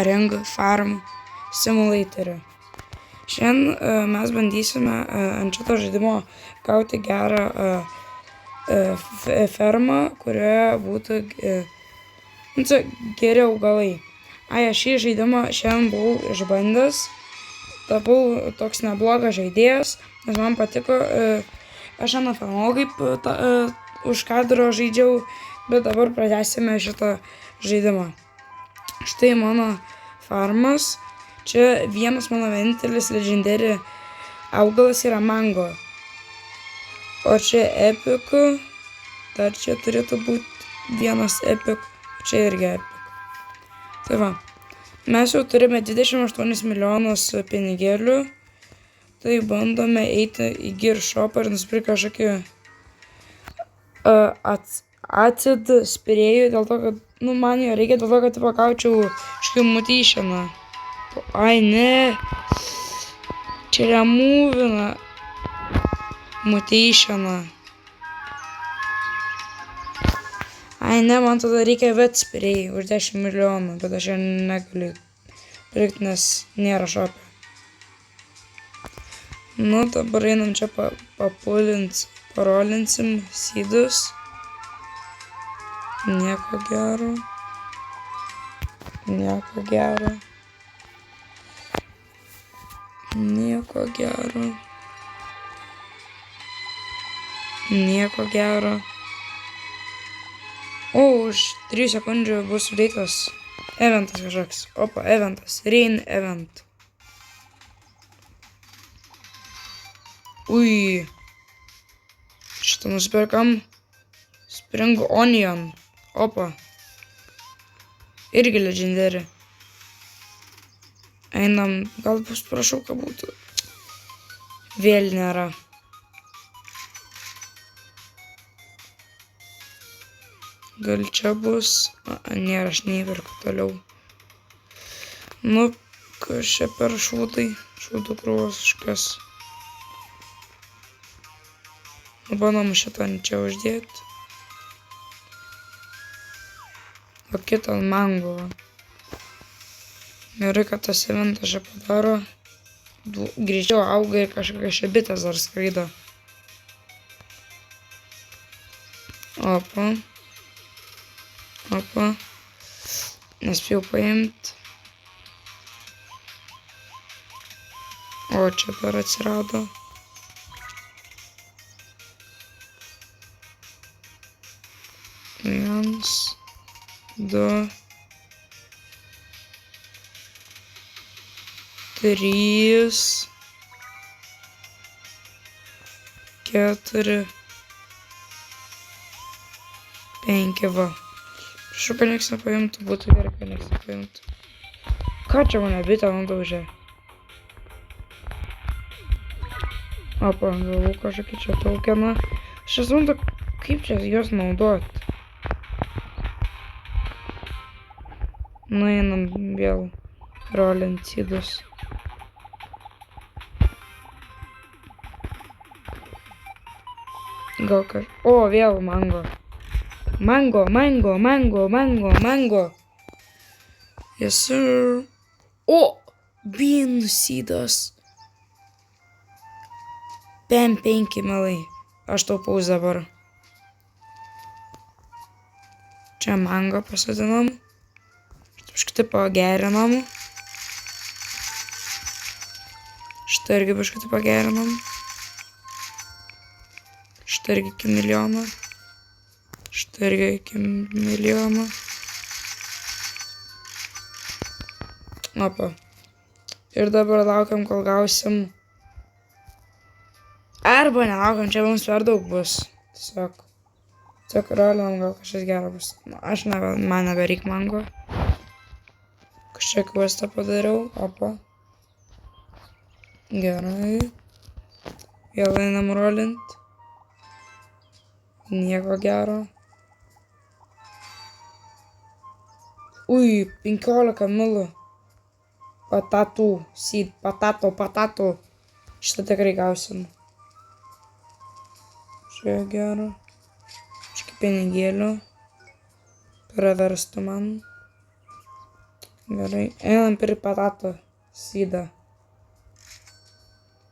Ring Farm Simulator'e. Šiandien mes bandysime ant šito žaidimo gauti gerą fermą, kurioje būtų geri augalai. Aš šį žaidimą šiandien buvau išbandęs, tapau toks neblogas žaidėjas, nes man patiko, aš nefilmavau kaip už kadro žaidžiau, bet dabar pratęsime šitą žaidimą. Štai mano farmas, čia vienas mano vienintelis legendary augalas yra mango, o čia epic, dar čia turėtų būti vienas epic, čia irgi epic. Tai va, mes jau turime 28 milijonus pinigėlių, tai bandome eiti į gear shopą ir nusipirkti kažkokį acid spirėjų, dėl to, kad, man jo reikia dėl to, kad pakaučiau kažkokį mutyšeną. Ai, ne, čia remūvina mutyšeną. Ai, ne, man tada reikia vet spirėjų už 10 milijonų, bet aš jau negaliu pirkti, nes nėra šopė. Dabar einam čia parolinsim sydus. Nieko gero. Nieko gero. Nieko gero. Nieko gero. O, už 3 sekundžių bus sudėtas eventas kažkoks. Opa, eventas. Rain event. Ui. Šitą nusipirkam. Spring onion. Opa. Irgi legendary. Einam. Gal bus prašau, kad būtų. Vėl nėra. Gal čia bus. Nėra, aš neįperku toliau. Kas čia per šūdai? Šūdų krūvos kažkas. Bandom šitą čia uždėti. O kitą mango. Gerai, kad tas eventas čia padaro. Greičiau auga ir kažkokia šebitės dar skraido. Opa. Opa. Nespėjau paimti. O čia dar atsirado. Viens, du, trys, keturi, penki, va. Prašau, kad nieks nepaimtų, būtų gerai, kad nieks nepaimtų. Ką čia mane bitą nudaužė? Opa, gavau kažkokį čia tokeną. Aš nesumantu, kaip čia juos naudoti. Einam vėl rolint sydus. Gal O, vėl mango. Mango, mango, mango, mango, mango. Yes, sir. O, bean sydas. Pem 5 melai. Aš taupaus dabar. Čia mango pasodinam. Štai pagerinam. Štai irgi biškai pagerinam. Štai irgi iki milijono. Štai irgi iki milijono. Opa. Ir dabar laukiam, kol gausim. Arba nelaukiam, čia mums per daug bus. Tiesiog rolinam, gal kažkas gero bus. Aš man nebereik mango. Kažkiek questą padariau. Opa. Gerai. Vėl einam rolint. Nieko gero. Ui, 15 milų. Patatų. Seed. Patatų. Šitą tikrai gausim. Čia gero. Kažkaip pinigėlių. Praverstų man. Gerai, einam pirkti patato sydą.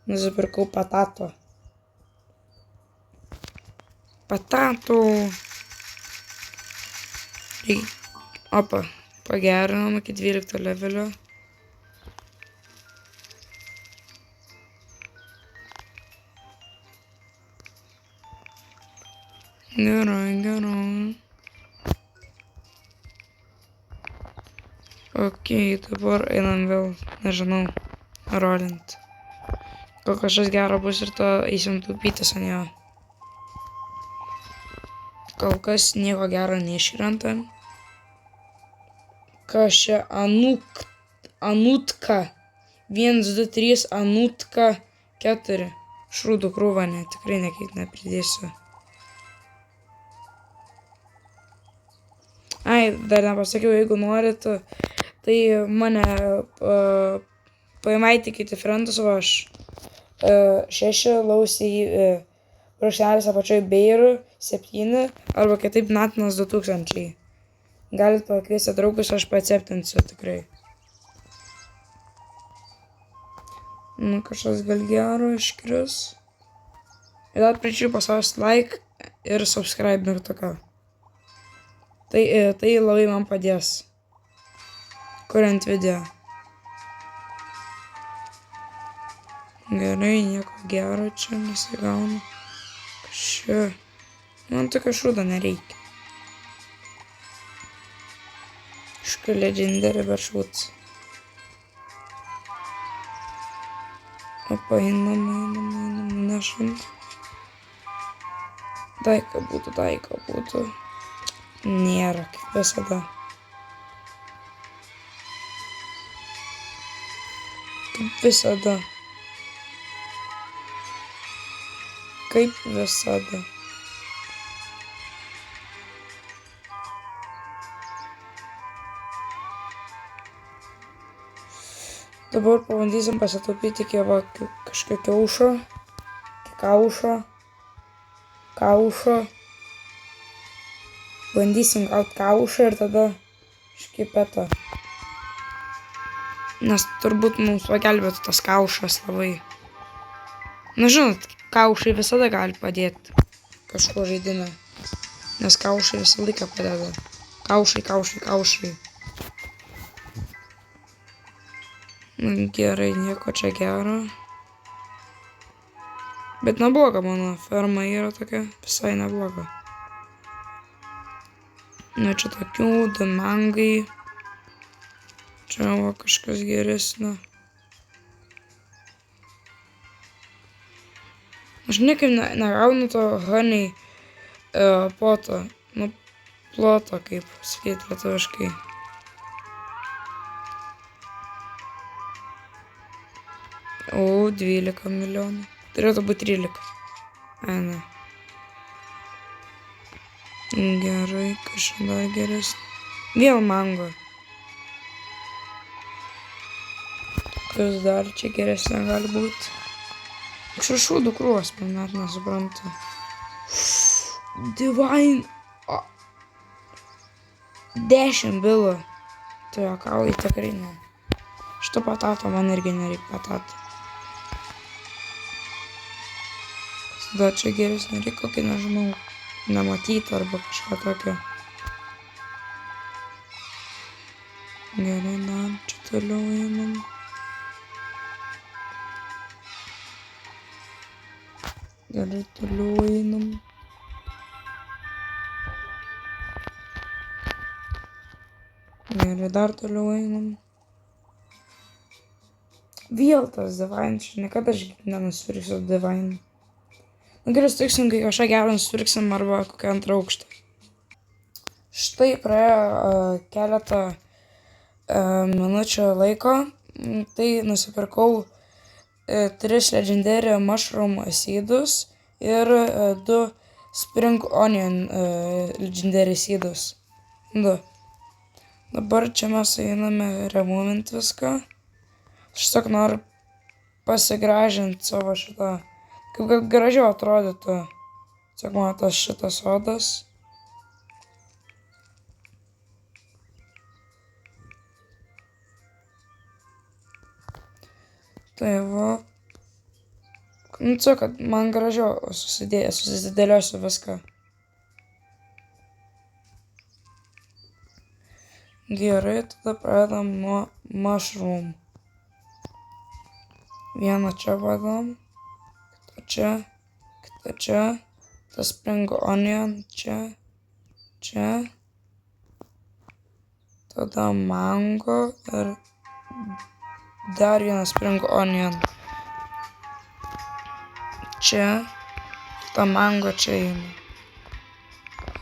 Nusipirkau patato. Patato. Opa, pagerinom iki 12 levelio. Gerai. Ok, dabar einam vėl, nežinau, rolint. Gal kažkas gero bus ir to eisim taupytis ant jo. Kol kas nieko gero neiškrenta. Kas čia anutka. 1, 2, 3, anutka 4. Šrūdų krūva, ne, tikrai nepridėsiu. Ai, dar nepasakiau, jeigu norit, tai mane paimaitikite friendus, va aš 6, lausiai brūkšnelis apačioj Beirų 7 arba kitaip Natinas 2000. Galit pakviesti draugus, aš paceptinsiu tikrai. Nu, kažkas gal gero iškris. Ir dar prašau paspausti like ir subscribe mygtuką. Tai labai man padės, kuriant video. Gerai, nieko gero čia nesigauna. Kažkaip. Man tokio šūdo nereikia. Kažkaip legendary bet šūdas. Opa, einam, nešam. Daika būtų. Nėra, kaip visada. Kaip visada. Dabar pabandysim pasitaupyti iki kažkokio kaušo. Bandysim gauti kaušą ir tada škipetą. Nes turbūt mums pagelbėtų tas kaušas labai. Na žinot, kaušai visada gali padėti kažko žaidime. Nes kaušai visą laiką padeda. Kaušai. Gerai, nieko čia gero. Bet nebloga mano ferma yra tokia, visai nebloga. Nu čia tokių, du mangai. Čia va kažkas geresnio. Aš niekaip negaunu to honey poto. Nu, ploto, kaip sakyti lietuviškai. O, 12 milijonų. Turėtų būti 13. Ai, ne. Gerai, kažkaip dar geresnė. Vėl mango. Kas dar čia geresnė gali būti? Kažkaip šūdų krūvas, man net nesuprantu. Divine. 10 bilo. Tu juokauji, tikrai ne. Šito patato man irgi nereikia patato. Dar čia geresnė reikia kokį, nežinau, nematyti arba kažką tokio. Gerai, dar čia toliau einam. Gerai, toliau einam. Gerai, dar toliau einam. Vėl tas divine, čia niekada aš nenusipirksiu divine. Nu gerai, sutiksim, kai kažką gerą nusipirksim arba kokią antrą aukštą. Štai praėjo keletą minučių laiko. Tai nusipirkau 3 legendary mushroom seedus ir 2 spring onion legendary seedus. 2. Dabar čia mes einame removint viską. Aš tiesiog noriu pasigražinti savo šitą. Kaip gražiau atrodytų. Tiesiog man tas šitas sodas. Tai va. Nu, čia, kad man gražiau susidėliosiu viską. Gerai, tada pradedam nuo mushroom. Vieną čia padam, kitą čia, tas spring onion čia, tada mango ir dar vieną spring onion. Čia, tada mango čia eina.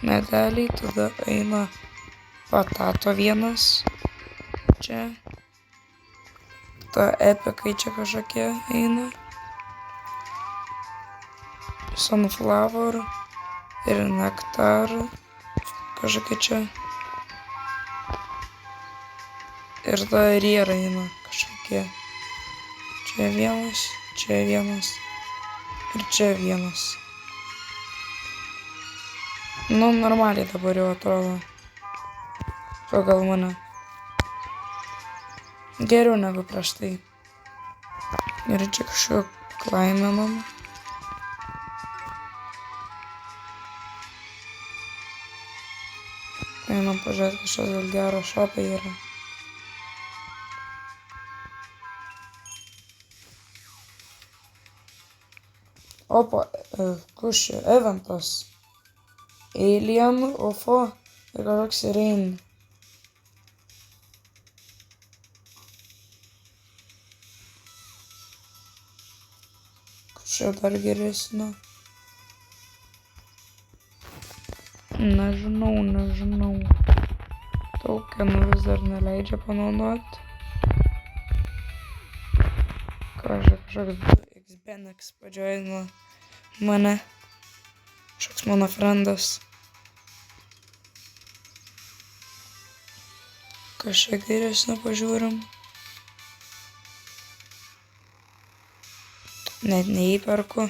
Medeliai, tada eina patato vienas, čia. Ta epikai čia kažkokie eina. Sunflower ir nektar kažkokie čia. Ir ta riera eina kažkokie. Čia vienas ir čia vienas. Nu, normaliai dabar jau atrodo. Pagal mane. Geriau negu prieš tai. Ir čia kažkaip klaiminam. Einam pažiūrėti, kažkas gal gero šopė yra. Opa, kus čia? Eventas. Alien, UFO ir kažkoks Rain. Čia dar geresnė. Nežinau. Tokenų vis dar neleidžia panaudoti. Kažkoks X-Benex padžioino mane. Kažkoks mano frendas. Kažkiek geresnė pažiūrim. Net neįperku.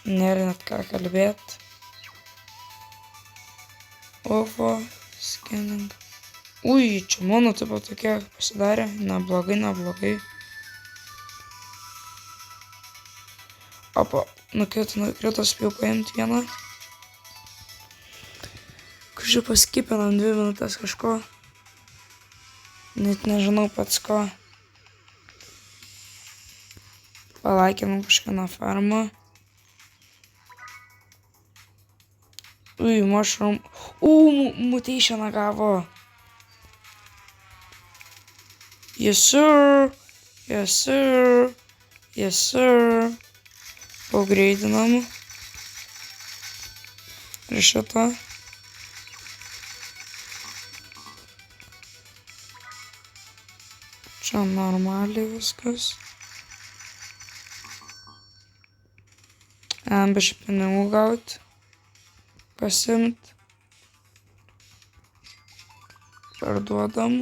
Nėra net ką kalbėt. UFO, scanning. Ui, čia mano tipo tokia pasidarė. Neblogai. Opa, nukrito, spėjau paimti vieną. Kažkaip paskipinam 2 minutės kažko. Net nežinau pats ko. Palaikinam kažkieną farmą. Ui, mushroom. Mutationą gavo. Yes sir. Pagreidinam. Ir šitą. Čia normaliai viskas. Biškį pinigų gauti. Pasimt. Parduodam.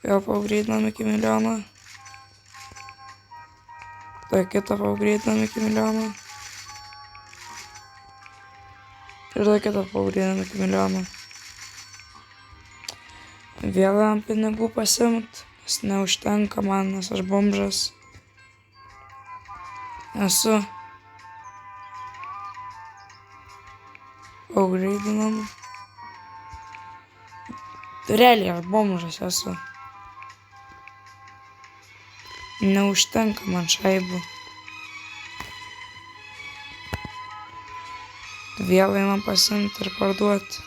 Vėl pagreidinam iki 1 milijono. Tai kitą pagreidinam iki 1 milijono. Ir tai kitą pagreidinam iki 1 milijono. Vėl jam pinigų pasimt, nes neužtenka man, nes aš bomžas esu. Pagreidinam. Realiai aš bomžas esu. Neužtenka man šaibų. Vėl einam pasiimti ir parduoti.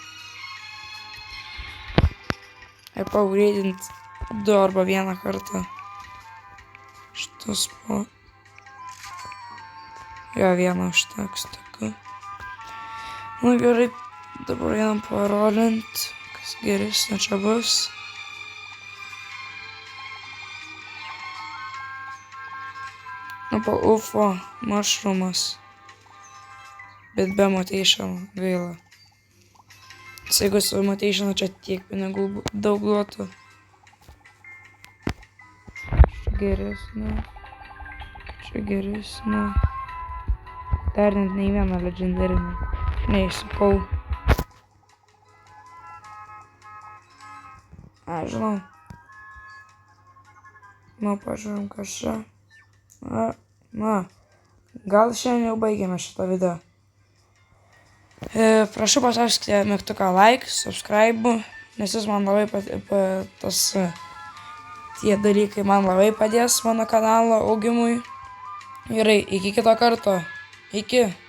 Ir pagreidinti 2 arba 1 kartą. Šitas po... Jo, 1 užteks tokiu. Nu gerai, dabar einam parolint, kas geresnė čia bus. Opa, UFO, mushroomas. Bet be mutation, gaila. Jeigu su mutation čia tiek pinigų daug duotų. Čia geresnė. Dar net nei vieną legendarinį. Neįsipau. Žinau. Nu, pažiūrim, kas čia. Gal šiandien jau baigėme šitą video. Prašau paspauskite mygtuką like, subscribe, nes jis man labai tie dalykai man labai padės mano kanalo augimui. Gerai, iki kito karto. Iki.